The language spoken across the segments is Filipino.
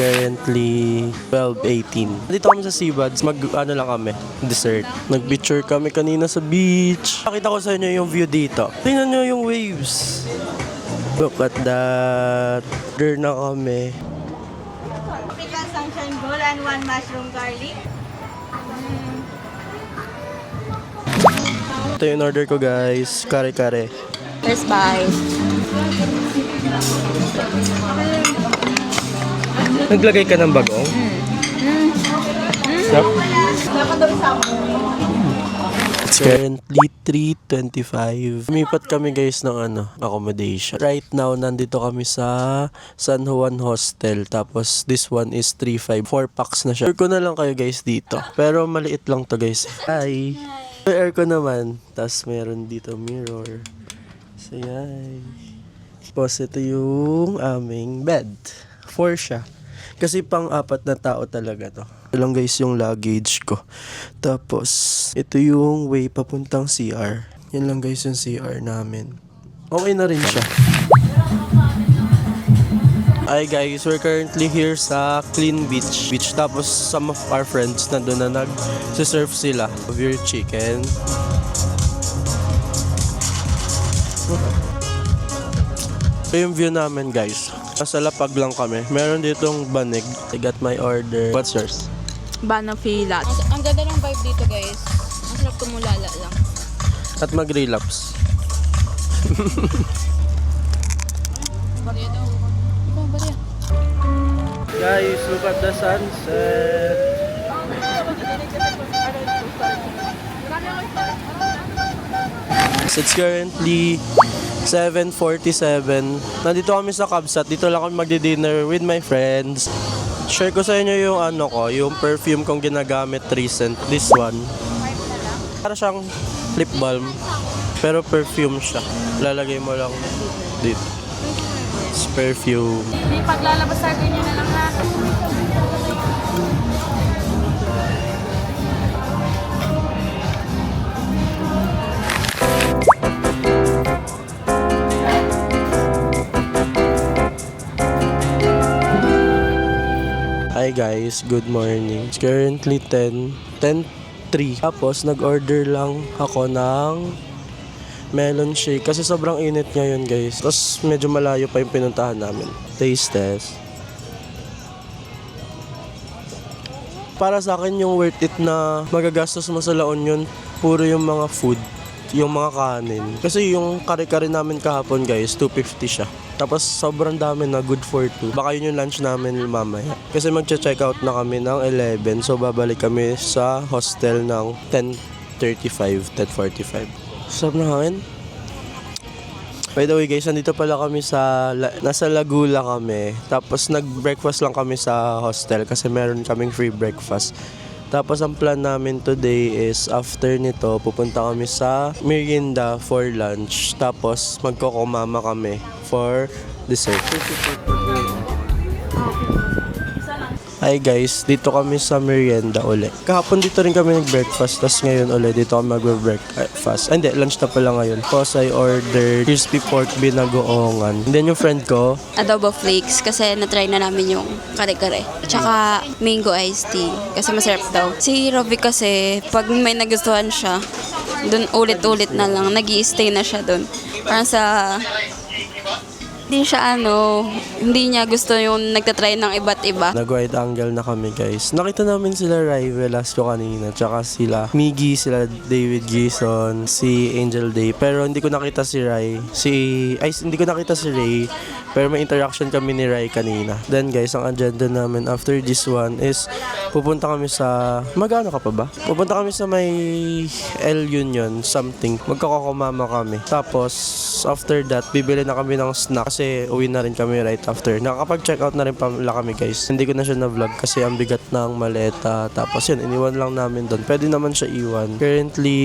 currently 12:18. Dito kami sa Seabuds, ano lang kami, dessert. Nag-picture kami kanina sa beach. Pakita ko sa inyo yung view dito. Tingnan nyo yung waves. Look at that. There na kami. Pickle sunshine bowl and 1 mushroom garlic. Ito yung order ko guys, kare-kare. First bite. Naglagay ka ng bagong? Yep. It's currently 3:25. Lumipat kami guys ng accommodation. Right now, nandito kami sa San Juan Hostel. Tapos this one is 3.5. 4 packs na siya. Tour ko na lang kayo guys dito. Pero maliit lang to guys. Hi! May aircon naman. Tapos meron dito mirror. So yan. Tapos ito yung aming bed. 4 siya. Kasi pang-4 na tao talaga to. Ito lang guys yung luggage ko. Tapos, ito yung way papuntang CR. Yan lang guys yung CR namin. Okay na rin siya. Hi guys, we're currently here sa Clean Beach. Tapos some of our friends na doon na nag-surf sila. Of your chicken. Ito yung view namin guys. Nasa lapag lang kami. Meron ditong banig. I got my order. What's yours? Banafilat. Ang ganda ng vibe dito guys. Ang sarap tumulala lang. At mag-relapse. Bariya daw. Ikaw, bariya. Guys, look at the sunset. It's currently 7:47. Nandito kami sa Kabsat. Dito lang kami magdi-dinner with my friends. Share ko sa inyo yung yung perfume kong ginagamit recent. This one. Para siyang lip balm. Pero perfume siya. Lalagay mo lang dito. It's perfume. May paglalabas sa ganyan na lang ha. Hi guys, good morning. It's currently 10:03. Tapos nag-order lang ako ng melon shake kasi sobrang init ngayon guys. Tapos medyo malayo pa yung pinuntahan namin. Taste test. Para sa akin yung worth it na magagastos mo sa La Union, puro yung mga food, yung mga kanin. Kasi yung kare-kare namin kahapon guys, 250 siya. Tapos sobrang dami na, good for 2. Baka yun yung lunch namin mamaya. Kasi magche-check out na kami ng 11. So babalik kami sa hostel ng 10:35, 10:45. Sarap na hangin. By the way guys, nandito pala kami nasa Laguna kami. Tapos nag-breakfast lang kami sa hostel kasi meron kaming free breakfast. Tapos ang plan namin today is after nito, pupunta kami sa Merienda for lunch. Tapos magkokomama kami for dessert. Hi guys, dito kami sa Merienda ulit. Kahapon dito rin kami nag-breakfast, tapos ngayon ulit dito kami mag-breakfast. Hindi, lunch na pala ngayon. Tapos I ordered crispy pork binagoongan. And then yung friend ko, Adobo flakes kasi na-try na namin yung kare-kare. Tsaka mango iced tea kasi masarap daw. Si Robbie kasi pag may nagustuhan siya, dun ulit-ulit na lang. Nag-i-stay na siya dun. Parang sa... Hindi niya gusto yung nagtatry ng iba't iba. nag-wide angle na kami guys. Nakita namin sila Rai Velasco kanina, tsaka sila Miggy, sila David Gison, si Angel Day. Pero hindi ko nakita si Rai. Hindi ko nakita si Ray. Pero may interaction kami ni Rai kanina. Then guys, ang agenda namin after this one is pupunta kami sa... Magano ka pa ba? Pupunta kami sa may El Union something. Magkakakumama kami. Tapos after that, bibili na kami ng snack kasi uwi na rin kami right after. Nakakapag-check out na rin pala kami guys. Hindi ko na siya na-vlog kasi ang bigat ng maleta. Tapos yun, iniwan lang namin doon. Pwede naman siya iwan. Currently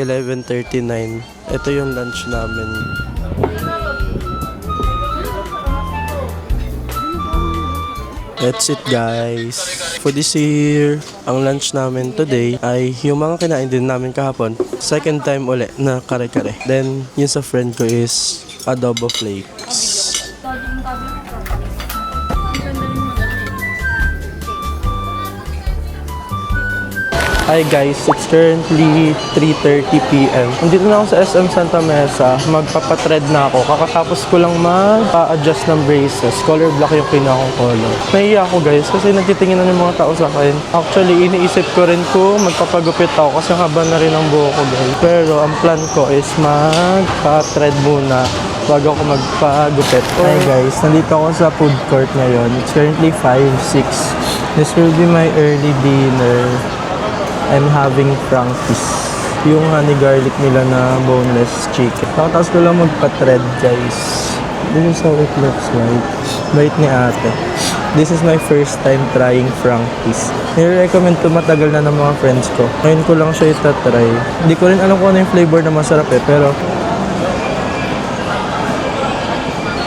11:39. Ito yung lunch namin. That's it guys. For this year, ang lunch namin today ay yung mga kinain din namin kahapon. Second time ulit na kare-kare. Then, yun sa friend ko is adobo flakes. Hi guys, it's currently 3:30 p.m. Nandito na ako sa SM Santa Mesa. Magpapatread na ako. Kakatapos ko lang mag-adjust ng braces. Color black yung pinakong color. Nahiya ako guys kasi nagtitingin na yung mga tao sa akin. Actually, iniisip ko rin kung magpapagupit ako kasi haba na rin ang buhok ko guys. Pero ang plan ko is magpa-thread muna bago ako magpagupit. Hi guys, nandito ako sa food court ngayon. It's currently 5:06. This will be my early dinner. I'm having Frankie's. Yung honey garlic nila na boneless chicken. Tapos ko lang magpa-thread guys. This is how it looks like. Bait ni ate. This is my first time trying Frankie's. Nire-recommend to matagal na ng mga friends ko. Ngayon ko lang siya itatry. Hindi ko rin alam kung ano yung flavor na masarap pero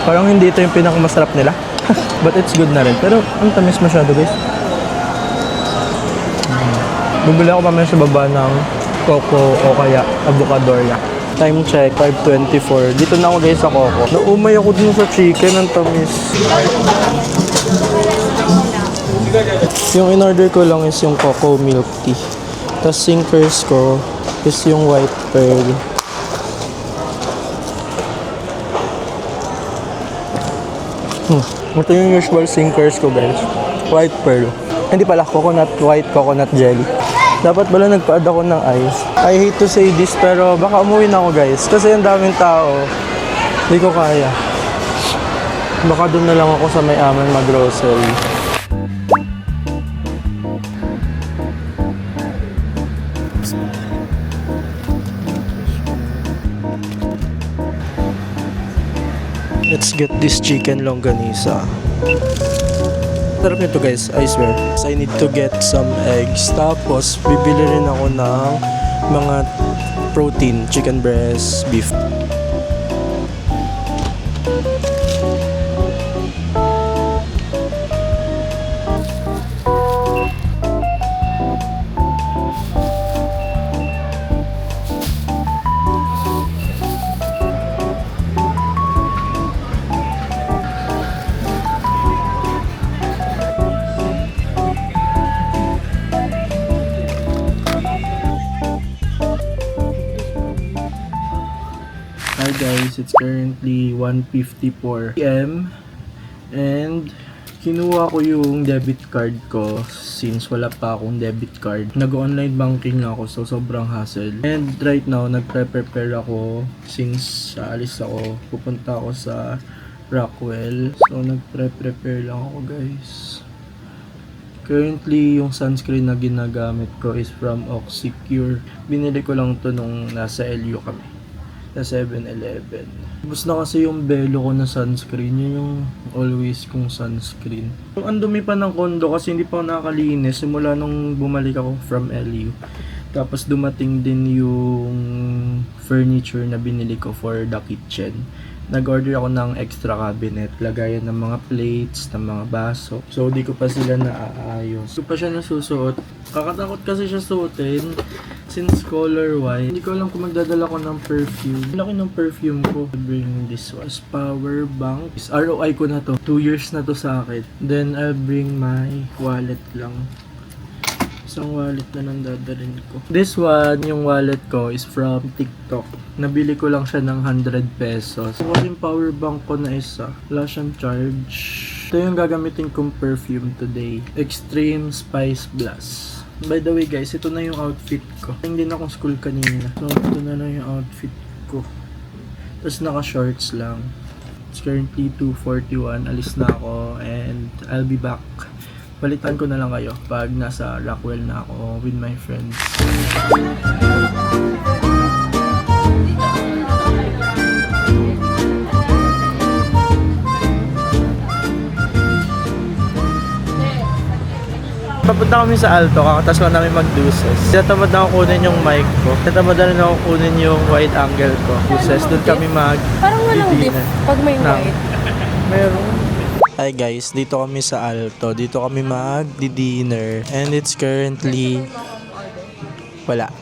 parang hindi ito yung pinakamasarap nila. But it's good na rin. Pero ang tamis masyado guys. Bumili ako mamaya sa baba ng Coco o kaya Avocadoria. Time check, 5:24. Dito na ako guys sa Coco. Naumay ako dun sa chicken, ang tamis. Yung in-order ko lang is yung Coco milk tea. Tapos sinkers ko is yung white pearl. Ito yung usual sinkers ko guys. White pearl. Hindi pala, white coconut jelly. Dapat pala nagpa-add ako ng ice. I hate to say this pero baka umuwi na ako guys. Kasi ang daming tao. Hindi ko kaya. Baka doon na lang ako sa may aman mag-grocery. Let's get this chicken longganisa. Sarap nito guys, I swear. So I need to get some eggs. Tapos, bibili rin ako ng mga protein. Chicken breast, beef. Hi guys, it's currently 1:54 p.m. and kinuha ko yung debit card ko since wala pa akong debit card. Nag-online banking ako so sobrang hassle. And right now, nagpre-prepare ako since alis ako. Pupunta ako sa Rockwell. So nagpre-prepare lang ako guys. Currently, yung sunscreen na ginagamit ko is from Oxycure. Binili ko lang to nung nasa LU kami. Sa 7-Eleven. Tapos na kasi yung belo ko na sunscreen. Yun yung always kong sunscreen. Ang dumi pa ng kondo kasi hindi pa ako nakakalinis simula nung bumalik ako from LU. Tapos dumating din yung furniture na binili ko for the kitchen. Nag-order ako ng extra cabinet, lagayan ng mga plates, ng mga baso. So, di ko pa sila naaayos. Di ko pa siya nasusuot. Kakatakot kasi siya suotin. Since color white, hindi ko alam kung magdadala ko ng perfume. Laki ng perfume ko. Bring this was power bank. ROI ko na to. 2 years na to sa akin. Then, I'll bring my wallet lang. Isang wallet na nang dadalhin ko. This one, yung wallet ko is from TikTok. Nabili ko lang siya ng 100 pesos. So, yung power bank ko na isa. Wala siyang charge. Ito yung gagamitin kong perfume today. Extreme Spice Blast. By the way guys, ito na yung outfit ko. Hindi na akong school kanina. So, ito na lang yung outfit ko. Tapos naka-shorts lang. It's currently 2:41. Alis na ako and I'll be back. Balitan ko na lang kayo pag nasa Rockwell na ako with my friends. Papunta kami sa Alto, kakatas lang namin mag-deuces. Tatamad na ako kunin yung mic ko. Tatamad na rin ako kunin yung wide angle ko. Deuces, doon kami Parang walang diff pag may white. Meron. Hi guys, dito kami sa Alto. Dito kami mag-dinner. And it's currently wala.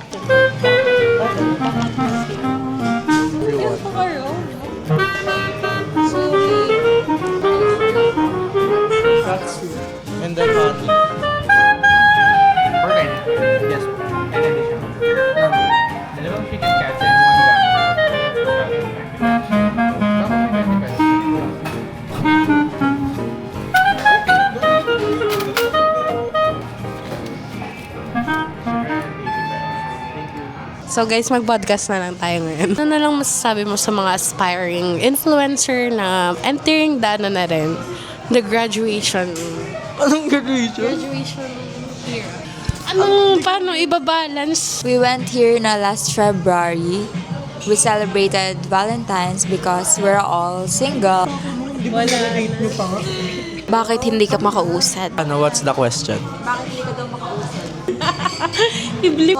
And then honey. Yes. So guys, mag-podcast na lang tayo ngayon. Ano na lang masasabi mo sa mga aspiring influencer na entering the ano na rin, the graduation. Anong graduation? Graduation year. Anong, paano ibabalance? We went here na last February. We celebrated Valentine's because we're all single. Bakit hindi ka makausad? Ano, what's the question? Iblip.